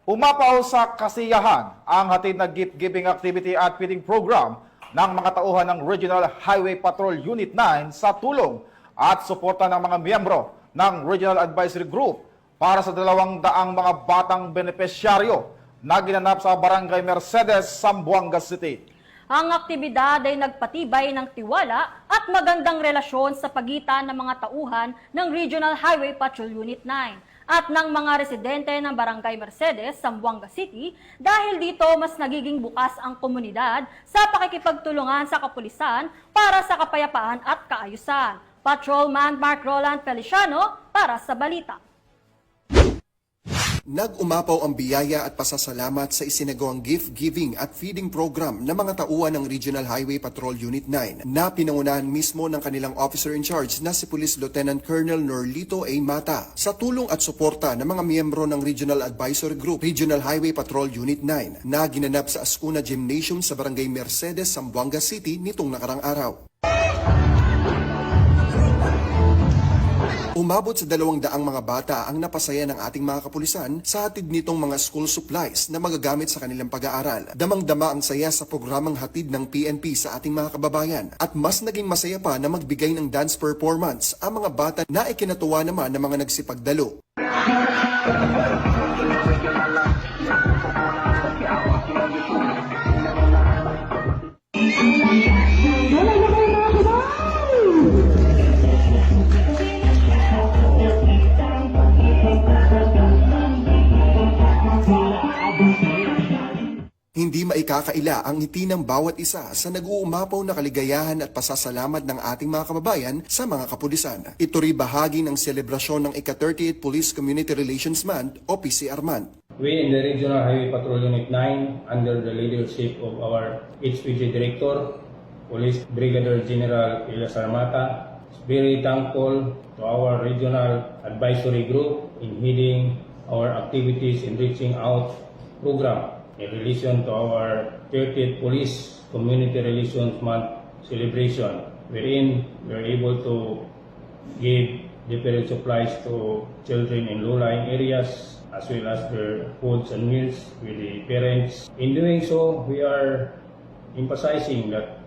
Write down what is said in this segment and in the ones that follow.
Umapaw sa kasiyahan ang hatid na gift-giving activity at feeding program ng mga tauhan ng Regional Highway Patrol Unit 9 sa tulong at suporta ng mga miyembro ng Regional Advisory Group para sa 200 mga batang benepisyaryo na ginanap sa Barangay Mercedes, Zamboanga City. Ang aktibidad ay nagpatibay ng tiwala at magandang relasyon sa pagitan ng mga tauhan ng Regional Highway Patrol Unit 9 at ng mga residente ng Barangay Mercedes, Zamboanga City dahil dito mas nagiging bukas ang komunidad sa pakikipagtulungan sa kapulisan para sa kapayapaan at kaayusan. Patrolman Mark Roland Feliciano para sa Balita. Nag-umapaw ang biyaya at pasasalamat sa isinagawang gift-giving at feeding program ng mga tauhan ng Regional Highway Patrol Unit 9 na pinangunahan mismo ng kanilang officer in charge na si Police Lieutenant Colonel Norlito A. Mata sa tulong at suporta ng mga miyembro ng Regional Advisory Group Regional Highway Patrol Unit 9 na ginanap sa Ascuna Gymnasium sa Barangay Mercedes, Zamboanga City nitong nakarang araw. Umabot sa 200 mga bata ang napasaya ng ating mga kapulisan sa hatid nitong mga school supplies na magagamit sa kanilang pag-aaral. Damang-dama ang saya sa programang hatid ng PNP sa ating mga kababayan at mas naging masaya pa na magbigay ng dance performance ang mga bata na ikinatuwa naman ng mga nagsipagdalo. Hindi maikakaila ang ngiti ng bawat isa sa nag-uumapaw na kaligayahan at pasasalamat ng ating mga kababayan sa mga kapulisan. Ito rin bahagi ng selebrasyon ng ika-38 Police Community Relations Month o PCR Month. We in the Regional Highway Patrol Unit 9, under the leadership of our HPG Director, Police Brigadier General Elias Armata, is very thankful to our Regional Advisory Group in heading our activities in reaching out program in relation to our 30th Police Community Relations Month celebration, wherein we are able to give different supplies to children in low-lying areas, as well as their foods and meals with the parents. In doing so, we are emphasizing that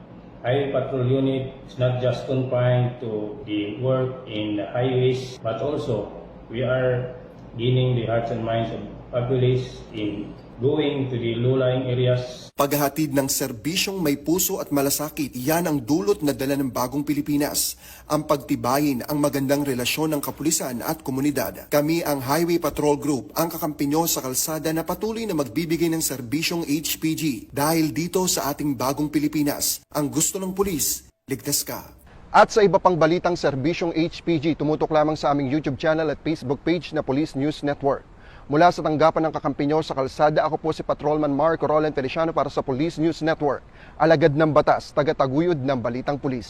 Highway Patrol Unit is not just confined to the work in the highways, but also we are gaining the hearts and minds of populace in going to the low-lying areas. Paghahatid ng serbisyong may puso at malasakit, yan ang dulot na dala ng bagong Pilipinas. Ang pagtibayin ang magandang relasyon ng kapulisan at komunidad. Kami ang Highway Patrol Group, ang kakampi nyo sa kalsada na patuloy na magbibigay ng serbisyong HPG. Dahil dito sa ating bagong Pilipinas, ang gusto ng pulis, ligtas ka. At sa iba pang balitang serbisyong HPG, tumutok lamang sa aming YouTube channel at Facebook page na Police News Network. Mula sa tanggapan ng kakampi nyo sa kalsada, ako po si Patrolman Mark Roland Feliciano para sa Police News Network. Alagad ng batas, tagataguyod ng balitang pulis.